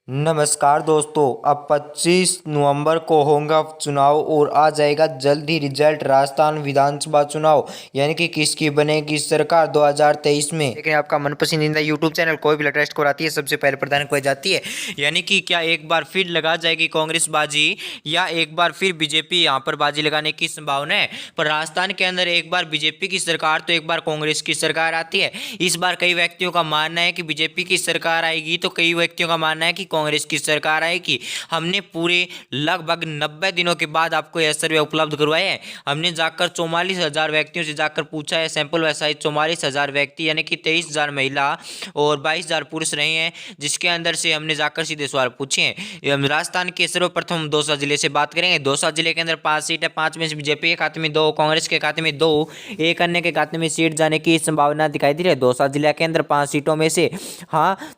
नमस्कार दोस्तों। अब 25 नवंबर को होगा चुनाव और आ जाएगा जल्द ही रिजल्ट राजस्थान विधानसभा चुनाव, यानी कि किसकी बनेगी सरकार 2023 में। लेकिन आपका मनपसंदीदा यूट्यूब चैनल कोई भी लेटेस्ट को आती है सबसे पहले प्रदान की जाती है, यानी कि क्या एक बार फिर लगा जाएगी कांग्रेस बाजी या एक बार फिर बीजेपी यहाँ पर बाजी लगाने की संभावना है। पर राजस्थान के अंदर एक बार बीजेपी की सरकार तो एक बार कांग्रेस की सरकार आती है। इस बार कई व्यक्तियों का मानना है कि बीजेपी की सरकार आएगी तो कई व्यक्तियों का मानना है कि कांग्रेस की सरकार आएगी। हमने पूरे लगभग 90 दिनों के बाद आपको यह सर्वे उपलब्ध करवाए हैं। हमने जाकर 44,000 व्यक्तियों से जाकर पूछा है। सैंपल वैसा 44,000 व्यक्ति यानी कि 23,000 महिला और 22,000 पुरुष रहे हैं, जिसके अंदर से हमने जाकर सीधे सवाल पूछे हैं। राजस्थान के सर्वप्रथम दौसा जिले से बात करेंगे। दौसा जिले के अंदर 5 सीट है, 5 में से बीजेपी के खाते में 2, कांग्रेस के खाते में 2, एक अन्य के खाते में सीट जाने की संभावना दिखाई दे रही है। दौसा जिला के अंदर 5 सीटों में से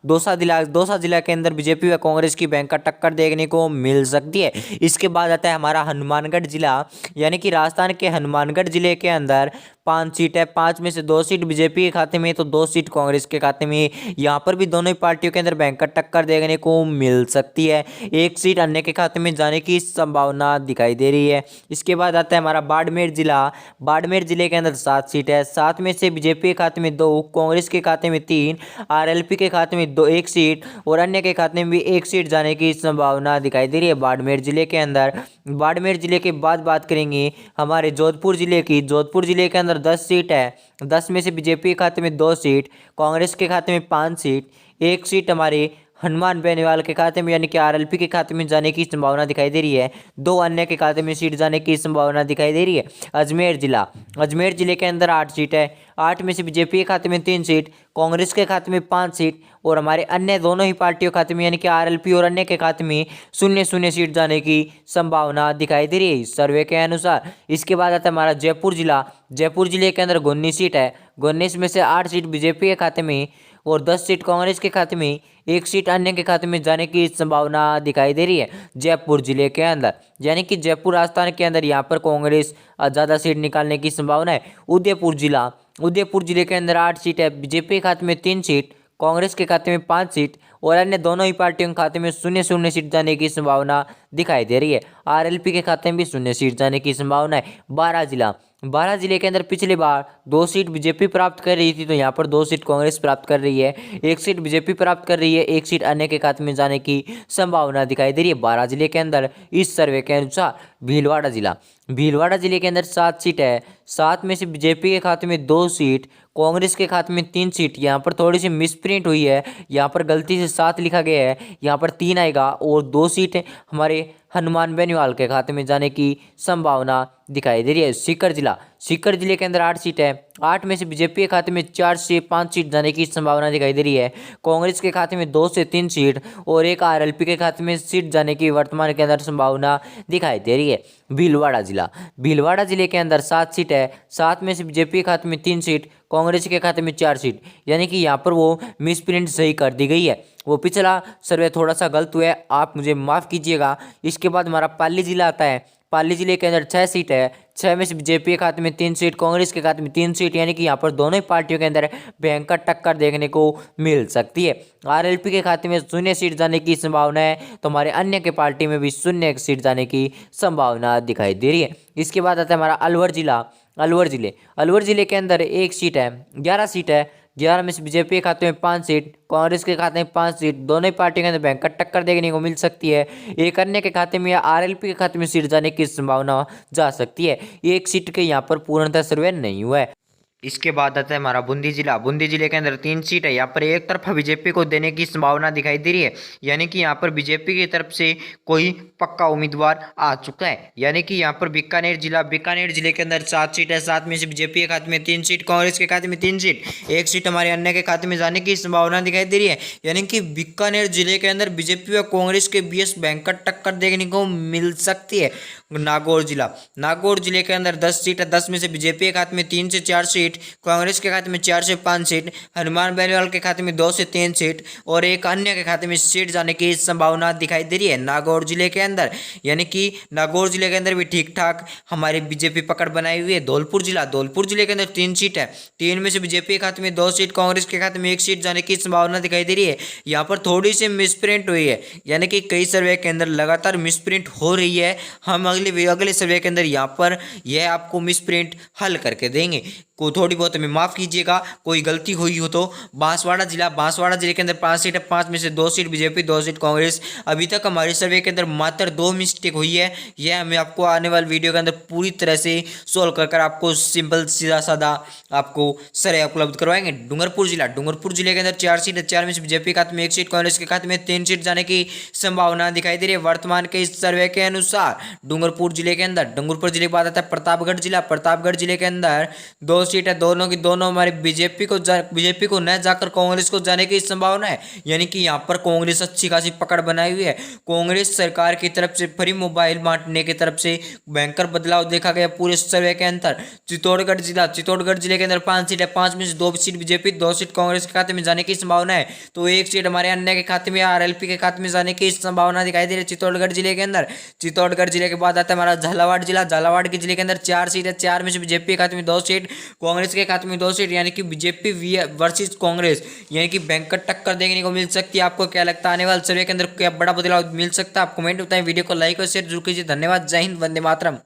दौसा जिला के अंदर बीजेपी व कांग्रेस की भयंकर टक्कर देखने को मिल सकती है। इसके बाद आता है हमारा हनुमानगढ़ जिला, यानी कि राजस्थान के हनुमानगढ़ जिले के अंदर 5 सीट है, 5 में से 2 सीट बीजेपी के खाते में तो 2 सीट कांग्रेस के खाते में। यहाँ पर भी दोनों ही पार्टियों के अंदर भयंकर टक्कर देखने को मिल सकती है। एक सीट अन्य के खाते में जाने की संभावना दिखाई दे रही है। इसके बाद आता है हमारा बाड़मेर जिला। बाड़मेर जिले के अंदर 7 सीट है, 7 में से बीजेपी के खाते में 2, कांग्रेस के खाते में 3, आरएलपी के खाते में 2, 1 सीट और अन्य के खाते में भी 1 सीट जाने की संभावना दिखाई दे रही है बाड़मेर जिले के अंदर। बाड़मेर जिले के बाद बात करेंगे हमारे जोधपुर जिले की। जोधपुर जिले के अंदर 10 सीट है, 10 में से बीजेपी के खाते में 2 सीट, कांग्रेस के खाते में 5 सीट, 1 सीट हमारे हनुमान बेनीवाल के खाते में यानी कि आरएलपी के खाते में जाने की संभावना दिखाई दे रही है। 2 अन्य के खाते में सीट जाने की संभावना दिखाई दे रही है। अजमेर जिला, अजमेर जिले के अंदर 8 सीट है, 8 में से बीजेपी के खाते में 3 सीट, कांग्रेस के खाते में 5 सीट और हमारे अन्य दोनों ही पार्टियों के खाते में यानी कि आरएलपी और अन्य के खाते में 0-0 सीट जाने की संभावना दिखाई दे रही है इस सर्वे के अनुसार। इसके बाद आता है हमारा जयपुर जिला। जयपुर जिले के अंदर 19 सीट है, 19 में से 8 सीट बीजेपी के खाते में और 10 सीट कांग्रेस के खाते में, 1 सीट अन्य के खाते में जाने की संभावना दिखाई दे रही है जयपुर जिले के अंदर। यानी कि जयपुर राजस्थान के अंदर यहाँ पर कांग्रेस ज़्यादा सीट निकालने की संभावना है। उदयपुर जिला, उदयपुर जिले के अंदर 8 सीट है, बीजेपी के खाते में 3 सीट, कांग्रेस के खाते में 5 सीट और अन्य दोनों ही पार्टियों के खाते में 0-0 सीट जाने की संभावना दिखाई दे रही है। आरएलपी के खाते में भी 0 सीट जाने की संभावना है। बारां जिला, बारां जिले के अंदर पिछली बार 2 सीट बीजेपी प्राप्त कर रही थी, तो यहाँ पर 2 सीट कांग्रेस प्राप्त कर रही है, 1 सीट बीजेपी प्राप्त कर रही है, 1 सीट अन्य के खाते में जाने की संभावना दिखाई दे रही है बारां जिले के अंदर इस सर्वे के अनुसार। भीलवाड़ा जिला, भीलवाड़ा जिले के अंदर 7 सीट है, 7 में से बीजेपी के खाते में 2 सीट, कांग्रेस के खाते में 3 सीट। यहाँ पर थोड़ी सी मिसप्रिंट हुई है, यहाँ पर गलती से 7 लिखा गया है, यहाँ पर 3 आएगा और 2 सीट हमारे हनुमान बेनीवाल के खाते में जाने की संभावना दिखाई दे रही है। सीकर जिला, सीकर जिले के अंदर 8 सीट है, 8 में से बीजेपी के खाते में 4 से 5 सीट जाने की संभावना दिखाई दे रही है, कांग्रेस के खाते में 2 से 3 सीट और एक आरएलपी के खाते में सीट जाने की वर्तमान के अंदर संभावना दिखाई दे रही है। भीलवाड़ा जिला, भीलवाड़ा जिले के अंदर 7 सीट है, 7 में से बीजेपी के खाते में 3 सीट, कांग्रेस के खाते में 4 सीट। यानी कि यहाँ पर वो मिसप्रिंट सही कर दी गई है, वो पिछला सर्वे थोड़ा सा गलत हुआ है, आप मुझे माफ़ कीजिएगा। इसके बाद हमारा पाली जिला आता है। पाली जिले के अंदर 6 सीट है, 6 में से बीजेपी के खाते में 3 सीट, कांग्रेस के खाते में 3 सीट। यानी कि यहाँ पर दोनों ही पार्टियों के अंदर भयंकर टक्कर देखने को मिल सकती है। आरएलपी के खाते में 0 सीट जाने की संभावना है, तो हमारे अन्य के पार्टी में भी 0 सीट जाने की संभावना दिखाई दे रही है। इसके बाद आता है हमारा अलवर जिला। अलवर जिले के अंदर 1 सीट है, 11 सीट है, 11 में से बीजेपी के खाते में 5 सीट, कांग्रेस के खाते में 5 सीट। दोनों ही पार्टियों के अंदर भयंकर टक्कर देखने को मिल सकती है। एक अन्य के खाते में या आरएलपी के खाते में सीट जाने की संभावना जा सकती है। 1 सीट के यहाँ पर पूर्णतः सर्वे नहीं हुआ है। इसके बाद आता है हमारा बूंदी जिला। बूंदी जिले के अंदर 3 सीट है, यहाँ पर एक तरफा बीजेपी को देने की संभावना दिखाई दे रही है। यानी कि यहाँ पर बीजेपी की तरफ से कोई पक्का उम्मीदवार आ चुका है। यानी कि यहाँ पर बीकानेर जिला, बीकानेर जिले के अंदर 7 सीट है, 7 में से बीजेपी के खाते में 3 सीट, कांग्रेस के खाते में 3 सीट, 1 सीट हमारे अन्य के खाते में जाने की संभावना दिखाई दे रही है। यानी कि बीकानेर जिले के अंदर बीजेपी व कांग्रेस के बीच भयंकर टक्कर देखने को मिल सकती है। नागौर जिला, नागौर जिले के अंदर 10 सीट है, 10 में से बीजेपी के खाते में 3 से 4 सीट, सीट, कांग्रेस के खाते में 4 से 5 सीट, हनुमान बेनीवाल के खाते में 2 से 3 सीट और एक अन्य के खाते में सीट जाने की संभावना दिखाई दे रही है नागौर जिले के अंदर। यानी कि नागौर जिले के अंदर भी ठीक ठाक हमारी बीजेपी पकड़ बनाई हुई है। धौलपुर जिले के अंदर 3 सीट है, 3 में से बीजेपी के खाते में 2 सीट, कांग्रेस के खाते में 1 सीट जाने की संभावना दिखाई दे रही है। यहाँ पर थोड़ी सी मिसप्रिंट हुई है, यानी कि कई सर्वे के अंदर लगातार मिसप्रिंट हो रही है। हम अगले सर्वे के अंदर यहाँ पर यह आपको मिसप्रिंट हल करके देंगे। को थोड़ी बहुत हमें माफ़ कीजिएगा, कोई गलती हुई हो तो। बांसवाड़ा जिले के अंदर 5 सीट है, 5 में से 2 सीट बीजेपी, 2 सीट कांग्रेस। अभी तक हमारे सर्वे के अंदर मात्र 2 मिस्टेक हुई है, यह हमें आपको आने वाले वीडियो के अंदर पूरी तरह से सोल्व कर आपको सिंपल सीधा साधा आपको सर्वे उपलब्ध करवाएंगे। डूंगरपुर जिले के अंदर 4 सीट है, 4 में से बीजेपी के खाते में 1 सीट, कांग्रेस के खाते में 3 सीट जाने की संभावना दिखाई दे रही है वर्तमान के इस सर्वे के अनुसार। डूंगरपुर जिले के की बात आता है प्रतापगढ़ जिले के अंदर 2 सीट है, दोनों की दोनों हमारे बीजेपी को न जाकर कांग्रेस को जाने की संभावना है। यानी कि यहाँ पर कांग्रेस अच्छी खासी पकड़ बनाई हुई है। कांग्रेस सरकार की तरफ से फ्री मोबाइल बांटने की तरफ से भयंकर बदलाव देखा गया पूरे सर्वे के अंदर। चित्तौड़गढ़ जिले के अंदर 5 सीट है, 5 में से 2 सीट बीजेपी, 2 सीट कांग्रेस के खाते में जाने की संभावना है, तो 1 सीट हमारे अन्य के खाते में आरएलपी के खाते में जाने की संभावना दिखाई दे रही है चित्तौड़गढ़ जिले के अंदर। चित्तौड़गढ़ जिले के बाद आता है हमारा झालावाड़ के जिले के अंदर 4 सीट है, 4 में से बीजेपी के खाते में 2 सीट, कांग्रेस के खाते में 2 सीट। यानी कि बीजेपी वर्सेस कांग्रेस, यानी कि भयंकर टक्कर देखने को मिल सकती है। आपको क्या लगता है आने वाले सर्वे के अंदर क्या बड़ा बदलाव मिल सकता है? आप कमेंट बताएं, वीडियो को लाइक और शेयर जरूर कीजिए। धन्यवाद, जय हिंद, वंदे मातरम।